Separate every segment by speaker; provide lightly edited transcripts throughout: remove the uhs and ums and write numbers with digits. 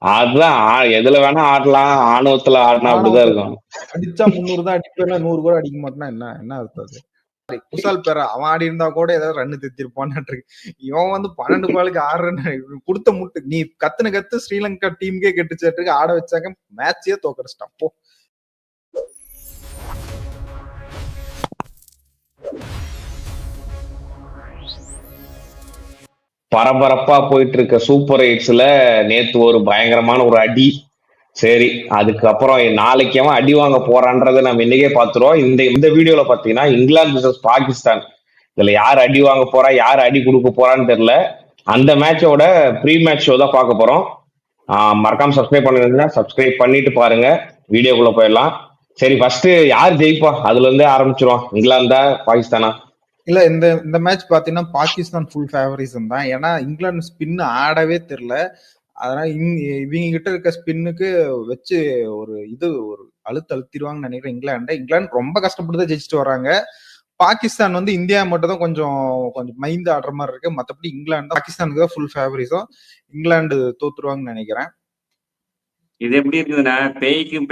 Speaker 1: அதுதான் எதுல வேணா ஆடலாம். ஆணவத்துல ஆடினா அப்படிதான் இருக்கும்.
Speaker 2: அடிச்சா 300 தான் அடிப்பேன், 100 கூட அடிக்க மாட்டேன்னா என்ன அர்த்தம் அது? குசால் பேர அவன் ஆடி இருந்தா கூட ஏதாவது ரன் தெத்திருப்பான்னு இவன் வந்து 12 பாலுக்கு 6 ரன் கொடுத்த முட்டு. நீ கத்து ஸ்ரீலங்கா டீமுக்கே கெட்டுச்சேட்டுக்கு ஆட வச்சாங்க, மேட்சே தோக்கடிச்சிட்டான் போ.
Speaker 1: பரபரப்பா போயிட்டு இருக்க சூப்பர் எயிட்ஸ்ல நேத்து ஒரு பயங்கரமான ஒரு அடி. சரி, அதுக்கப்புறம் நாளைக்கு அவன் அடி வாங்க போறான்றதை நம்ம இன்னைக்கே பார்த்துருவோம். இந்த இந்த வீடியோல பாத்தீங்கன்னா இங்கிலாந்து விசஸ் பாகிஸ்தான், இதுல யார் அடி வாங்க போறா, யார் அடி கொடுக்க போறான்னு தெரியல. அந்த மேட்சோட ப்ரீ மேட்ச் ஷோ தான் பார்க்க போறோம். மறக்காம சப்ஸ்கிரைப் பண்ணிருந்தீங்கன்னா சப்ஸ்கிரைப் பண்ணிட்டு பாருங்க. வீடியோக்குள்ள போயிடலாம். சரி, ஃபர்ஸ்ட் யார் ஜெயிப்பா அதுல இருந்தே ஆரம்பிச்சிருவோம். இங்கிலாந்தா பாகிஸ்தானா?
Speaker 2: இல்ல, இந்த மேட்ச் பாத்தீங்கன்னா பாகிஸ்தான் ஃபுல் ஃபேவரிசம் தான். ஏன்னா இங்கிலாந்து ஸ்பின் ஆடவே தெரியல. அதனால இவங்க கிட்ட இருக்க ஸ்பின்னுக்கு வச்சு ஒரு அழுத்திடுவாங்கன்னு நினைக்கிறேன். இங்கிலாந்து ரொம்ப கஷ்டப்பட்டு தான் ஜெயிச்சுட்டு வராங்க. பாகிஸ்தான் வந்து இந்தியா மட்டும் தான் கொஞ்சம் மைண்ட் ஆடுற மாதிரி இருக்கு. மற்றபடி இங்கிலாந்து பாகிஸ்தானுக்கு தான் ஃபுல் ஃபேவரிசம். இங்கிலாந்து தோத்துருவாங்கன்னு நினைக்கிறேன்.
Speaker 3: இது எப்படி இருக்குதுன்னா,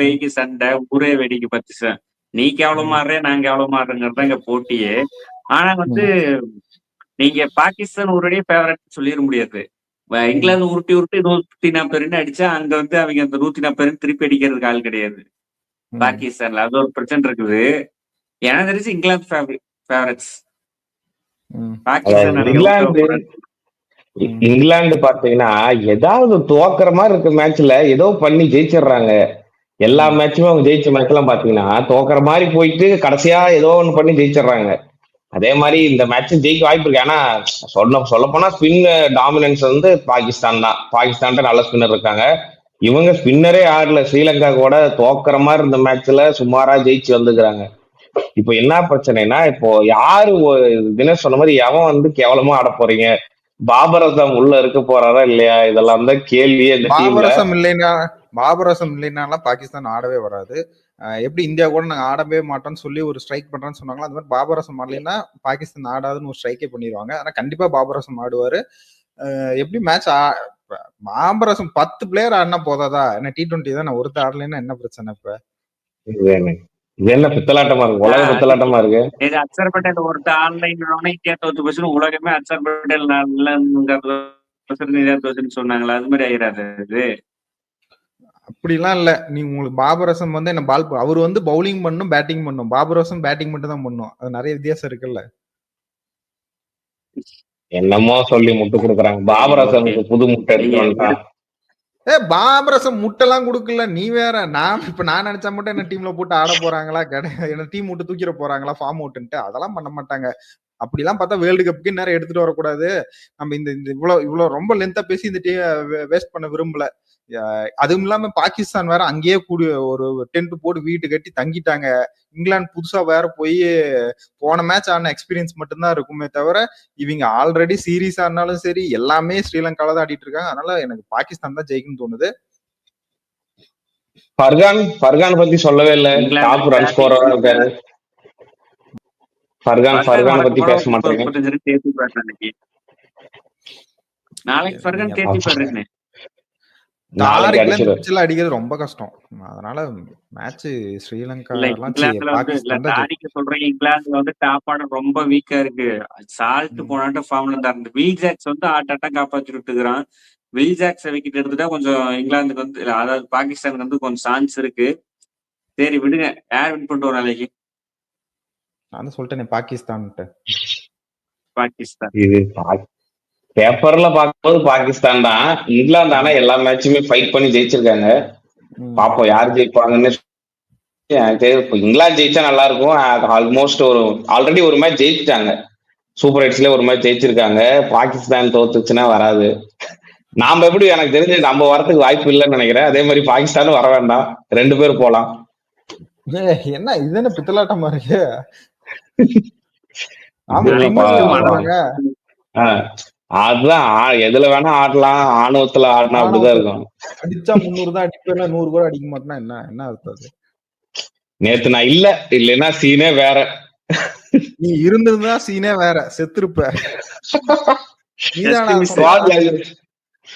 Speaker 3: பேய்க்கு சண்டை, ஊரே வேடிக்கை பத்து. நீ கேவலமா ஆடுற, நான் கேவலமா ஆடுறேங்கிறது தான் இங்க போட்டியே. ஆனா வந்து நீங்க பாகிஸ்தான் ஒருடைய ஃபேவரட் சொல்லிட முடியாது. இங்கிலாந்து உருட்டி 140 ரன் அடிச்சா அங்க வந்து அவங்க அந்த 140 ரன் திருப்பி அடிக்கிறதுக்கு ஆள் கிடையாது பாகிஸ்தான்ல. அது ஒரு பிரச்சனை இருக்குது. எனக்கு தெரிஞ்சு இங்கிலாந்து ஃபேவரட்ஸ்.
Speaker 1: இங்கிலாந்து பாத்தீங்கன்னா ஏதாவது துவக்கிற மாதிரி இருக்க மேட்ச்ல ஏதோ பண்ணி ஜெயிச்சிடுறாங்க. எல்லா மேட்சுமே அவங்க ஜெயிச்ச மேட்ச் எல்லாம் பாத்தீங்கன்னா துவக்கிற மாதிரி போயிட்டு கடைசியா ஏதோ ஒண்ணு பண்ணி ஜெயிச்சிடுறாங்க. அதே மாதிரி இந்த மேட்ச் ஜெயிக்க வாய்ப்பு இருக்கு. ஆனா சொல்ல போனா ஸ்பின் டாமினன்ஸ் வந்து பாகிஸ்தான் தான். பாகிஸ்தான் நல்ல ஸ்பின்னர் இருக்காங்க. இவங்க ஸ்பின்னரே ஆடல. ஸ்ரீலங்கா கூட தோக்குற மாதிரி இந்த மேட்ச்ல சுமாரா ஜெயிச்சு வந்துக்கிறாங்க. இப்போ என்ன பிரச்சனைனா, இப்போ யாரு தினேஷ் சொன்ன மாதிரி எவன் வந்து கேவலமா ஆட போறீங்க, பாபர் அசம் உள்ள இருக்க போறாரா இல்லையா, இதெல்லாம் தான் கேள்வியே.
Speaker 2: பாபர் அசம் இல்லைன்னா பாகிஸ்தான் ஆடவே வராது. எப்படி இந்தியா கூட நாங்க ஆடவே மாட்டோம்னு சொல்லி ஒரு ஸ்ட்ரைக் பண்றேன்னு சொன்னாங்களோ, அந்த மாதிரி பாபர் அசம் ஆடலைன்னா பாகிஸ்தான் ஆடாதுன்னு ஒரு ஸ்ட்ரைக்கே பண்ணிடுவாங்க. ஆனா கண்டிப்பா பாபர் அசம் ஆடுவாரு. எப்படி மேட்ச் பாபர் அசம் 10 பிளேயர் ஆடினா போதாதா? என்ன T20 தான், நான் ஒருத்தர் ஆடலைன்னா என்ன பிரச்சனை?
Speaker 1: இப்ப என்ன பித்தலாட்டமா இருக்கு, உலக பித்தலாட்டமா இருக்கு.
Speaker 3: இது அக்சர் பட்டேல் ஒருத்தர் ஆன்லைன் தோத்து உலகமே அக்சர் பட்டேல் சொன்னாங்களா? அது மாதிரி ஆயிராது.
Speaker 2: அப்படிலாம் இல்ல. நீ உங்களுக்கு பாபர் அசம் வந்து என்ன அவர் வந்து பவுலிங் பண்ணும், பேட்டிங் பண்ணும். பாபர் அசம் பேட்டிங் மட்டும் தான் பண்ணும். அது நிறைய வித்தியாசம் இருக்குல்ல.
Speaker 1: என்னமோ சொல்லி முட்டு கொடுக்குறாங்க. பாபர் அசமுக்கு புது முட்டை எடுத்து வந்துட்டான்.
Speaker 2: பாபர் அசம் முட்டெல்லாம் கொடுக்கல, நீ வேற. நான் நினைச்சா மட்டும் என்ன டீம்ல போட்டு ஆட போறாங்களா? கிடையாது. என்ன டீம் விட்டு தூக்கிட போறாங்களா ஃபார்ம் அவுட்ன்ட்டு? அதெல்லாம் பண்ண மாட்டாங்க. அப்படிலாம் பார்த்தா வேர்ல்டு கப்புக்கு நேரம் எடுத்துட்டு வரக்கூடாது. நம்ம இந்த இவ்வளவு ரொம்ப லென்த்தா பேசி இந்த டீம் வேஸ்ட் பண்ண விரும்பல. அதுவும் இல்லாம பாகிஸ்தான் வேற அங்கேயே கூடிய ஒரு டென்ட் போட்டு வீட்டு கட்டி தங்கிட்டாங்க. இங்கிலாந்து புதுசா வேற போய் போன மேட்ச் ஆன எக்ஸ்பீரியன்ஸ் மட்டும்தான் இருக்குமே தவிர, இவங்க ஆல்ரெடி சீரீஸ் ஆனாலும் சரி எல்லாமே ஸ்ரீலங்கால தான் ஆடிட்டு இருக்காங்க. அதனால எனக்கு பாகிஸ்தான் தான் ஜெயிக்கும்னு தோணுது.
Speaker 1: ஃபர்கான் பத்தி சொல்லவே இல்லை. டாப் ரன் ஸ்கோரரா இருக்காரு. ஃபர்கான் பத்தி பேச மாட்டேங்க.
Speaker 3: நாளைக்கு ஃபர்கான் தேத்தி பாருங்க.
Speaker 2: அடிக்கிறது ரொம்ப கஷ்டம். அதனால மேட்ச் ஸ்ரீலங்கா
Speaker 3: சொல்றேன். இங்கிலாந்துல வந்து டாப் ஆர்டர் ரொம்ப வீக்கா இருக்கு. சால்ட் போனாட்டு ஃபார்ம்ல இருந்தாரு. வில் ஜாக்ஸ் வந்து ஆட்டாட்டா காப்பாத்தி விட்டுக்கிறான். வில் ஜாக்ஸ் விக்கெட் எடுத்துட்டா கொஞ்சம் இங்கிலாந்துக்கு வந்து, அதாவது பாகிஸ்தானுக்கு வந்து கொஞ்சம் சான்ஸ் இருக்கு. சரி விடுங்க, யார் வின் பண்ணிட்டு வரும் நாளைக்கு?
Speaker 2: நான் சொல்லிட்டேன் பாகிஸ்தான்.
Speaker 1: இது பேப்பர்ல பார்க்கும்போது பாகிஸ்தான் தான். இங்கிலாந்து ஆனா எல்லா மேட்சுமே ஃபைட் பண்ணி ஜெயிச்சிருக்காங்க. பாப்போம் யார் ஜெயிப்பாங்கன்னு. இங்கிலாந்து ஜெயிச்சா நல்லா இருக்கும். ஆல்மோஸ்ட் ஆல்ரெடி ஒரு மேட்ச் ஜெயிச்சிட்டாங்க. சூப்பர் எயிட்ஸ்ல ஒரு மேட்ச் ஜெயிச்சிருக்காங்க. பாகிஸ்தான் தோத்துச்சுன்னா வராது. நாம எப்படி, எனக்கு தெரிஞ்சு நம்ம வரதுக்கு வாய்ப்பு இல்லைன்னு நினைக்கிறேன். அதே மாதிரி பாகிஸ்தானும் வர வேண்டாம். 2 பேர் போலாம்.
Speaker 2: என்ன இது என்ன பித்தலாட்டமா இருக்கு?
Speaker 1: அதுதான் எதுல வேணா ஆடலாம். ஆணவத்துல ஆடினா அப்படிதான் இருக்கும்.
Speaker 2: அடிச்சா 300 தான் அடிப்பேன், 100 கூட அடிக்க மாட்டேன்னா என்ன அர்த்தம்? நேத்து
Speaker 1: நான் இல்லைன்னா சீனே வேற.
Speaker 2: நீ இருந்திருந்தா சீனே வேற, செத்துருப்ப.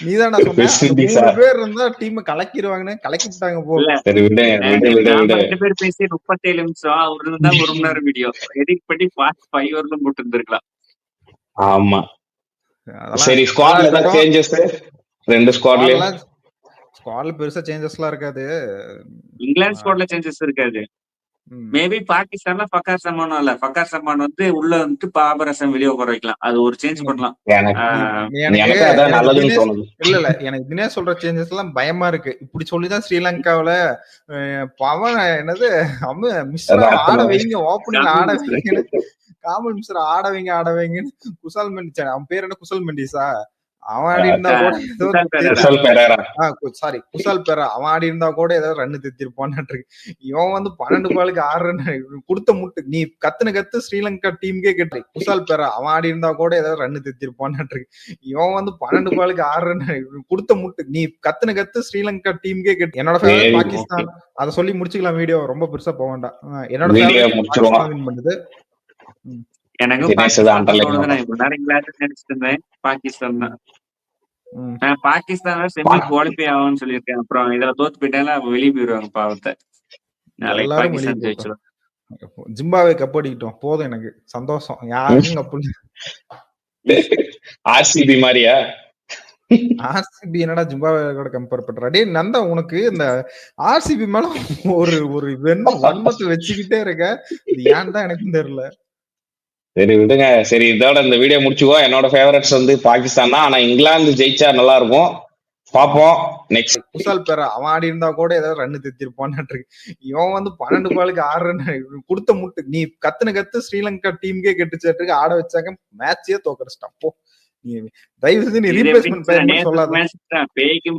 Speaker 2: நீதான்டா சொன்ன
Speaker 1: வெஸ்ட்
Speaker 2: அந்த
Speaker 1: இண்டீஸா
Speaker 2: 3 பேர் இருந்தா டீம் கலக்கிடுவாங்கன்னு கலக்கி விட்டாங்க போ.
Speaker 3: இல்ல
Speaker 1: சரி விடு விடு விடு
Speaker 3: நாம
Speaker 1: விடு
Speaker 3: 2 பேர் பேசி 37 நிமிஷம் அவரு இருந்தா 1 மணி நேரம் வீடியோ எடிட் பண்ணி பார்ட் 5 வரலும் போட்டு இருந்திருக்கலாம்.
Speaker 1: ஆமா
Speaker 2: அதெல்லாம்
Speaker 1: சரி
Speaker 2: அதெல்லாம்
Speaker 1: ஸ்குவாட்ல ஏதாவது
Speaker 2: இருக்கட்டும்.
Speaker 1: சேஞ்சஸ் 2 ஸ்குவாட்லயும்
Speaker 2: ஸ்குவாட்ல பெருசா சேஞ்சஸ் எல்லாம் இருக்காது.
Speaker 3: இங்கிலாந்து ஸ்குவாட்ல சேஞ்சஸ் இருக்காது.
Speaker 2: ம்.
Speaker 3: மேபி பாகிஸ்தான்ல ஃபக்கார் சமானும் இல்ல. ஃபக்கார் சமான் வந்து உள்ள வந்துட்டு பாபர் அசம் வெளியே உட்கார வைக்கலாம். அது ஒரு சேஞ்ச் பண்ணலாம்.
Speaker 1: எனக்கு
Speaker 2: எனக்கு
Speaker 1: எனக்கு அதான்
Speaker 2: எனக்கு
Speaker 1: நல்லதுன்னு
Speaker 2: தினேஷ்
Speaker 1: தோணுது.
Speaker 2: இல்ல எனக்கு தினேஷ் சொல்ற சேஞ்சஸ் எல்லாம் பயமா இருக்கு. இப்படி சொல்லிதான் ஸ்ரீலங்காவில பவன் என்னது மிஸ்ரா
Speaker 1: அதான்
Speaker 2: ஆட
Speaker 1: அத்தனை
Speaker 2: வைங்க, ஓப்பனிங்ல ஆட
Speaker 3: காமில்
Speaker 2: வைங்கன்னு காமல் மிஸ்ரா ஆட வைங்கன்னு குசால் மெண்டிஸ் அவன் பேர் என்ன குசல் மெண்டிஸா அவன் ஆடி இருந்தா கூட ஏதோ
Speaker 3: குசால் பெரேரா.
Speaker 1: குசல் பெரேரா
Speaker 2: சாரி குசால் பெரா அவன் ஆடி இருந்தா கூட ஏதாவது ரன் திருத்திருப்பான்னு இருக்கு. இவன் வந்து 12 பாலுக்கு 6 ரன் கொடுத்த முட்டு நீ கத்து ஸ்ரீலங்கா டீமுக்கே கேட்டு குசால் பெரா அவன் ஆடி இருந்தா கூட ஏதாவது ரன் திருத்திருப்பான்னு இருக்கு. இவன் வந்து 12 பாலுக்கு 6 ரன் கொடுத்த முட்டு நீ கத்து ஸ்ரீலங்கா டீமுக்கே கேட்டு. என்னோட ஃபேவரட்
Speaker 1: சரி,
Speaker 2: பாகிஸ்தான். அதை சொல்லி முடிச்சுக்கலாம், வீடியோ ரொம்ப பெருசா போக வேண்டாம். என்னோட
Speaker 1: வீடியோ
Speaker 2: ஃபேவரட்
Speaker 1: முடிச்சிருவோம்.
Speaker 2: பாகிஸ்தான் வின் பண்ணுது.
Speaker 3: எனக்கும்
Speaker 1: தினேஷ் தான்
Speaker 3: பாகிஸ்தான் தான்
Speaker 1: அண்டர்லைன்
Speaker 3: தோணுது. நான்
Speaker 1: பண்ணோம்.
Speaker 3: இவ்வளவு நேரம் இங்கிலாந்து நினைச்சிட்டு இருந்தேன். பாகிஸ்தான் தான்.
Speaker 2: ம்.
Speaker 3: நான் பாகிஸ்தான் செமி குவாலிஃபை ஆகும்னு சொல்லியிருக்கேன். அப்புறம் இதுல தோத்து போயிட்டாங்களா வெளியே போயிடுவாங்க பாவத்தை. நாளைக்கு
Speaker 2: எல்லாரும் வெளியே
Speaker 3: பாகிஸ்தான் ஜெயிச்சிடும்.
Speaker 2: ஜிம்பாவே கப் அடிக்கிட்டோம் போதும், எனக்கு சந்தோஷம். யாருக்கும் கப்பு
Speaker 1: ஆர்சிபி மாதிரியா?
Speaker 2: ஆர்சிபி என்னடா ஜிம்பாவே கூட கம்பேர் பண்ற? டேய் நந்தா, உனக்கு இந்த ஆர்சிபி மேல ஒரு ஒரு வன்மத்தை வச்சுக்கிட்டே இருக்க. இது ஏன் தான் எனக்கும் தெரியல.
Speaker 1: சரி விடுங்க. சரி இதோட இந்த வீடியோ முடிச்சுக்கோ. என்னோட ஃபேவரட்ஸ் வந்து பாகிஸ்தான் தான். ஆனா இங்கிலாந்து ஜெயிச்சா நல்லா இருக்கும். பாப்போம் நெக்ஸ்ட்.
Speaker 2: குசால் பெரா அவன் ஆடி இருந்தா கூட ஏதாவது ரன் திருத்திருப்பான்னு இருக்கு. இவன் வந்து 12 பாலுக்கு 6 ரன் கொடுத்த முட்டு நீ கத்து ஸ்ரீலங்கா டீமுக்கே கெட்டுச்சு ஆட வச்சாங்க, மேட்சே தோக்கடிச்சிட்டான். போ நீ தயவு செஞ்சு நீ ரீப்ளேஸ்மெண்ட் பேர் சொல்லாத.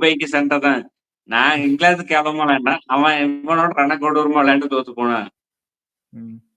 Speaker 3: பேய்க்கு சண்டை தான். நான் இங்கிலாந்து கேவலமா விளையாண்டேன். அவன் இவனோட ரன கொடூரமா விளையாண்டு தோத்து போனான்.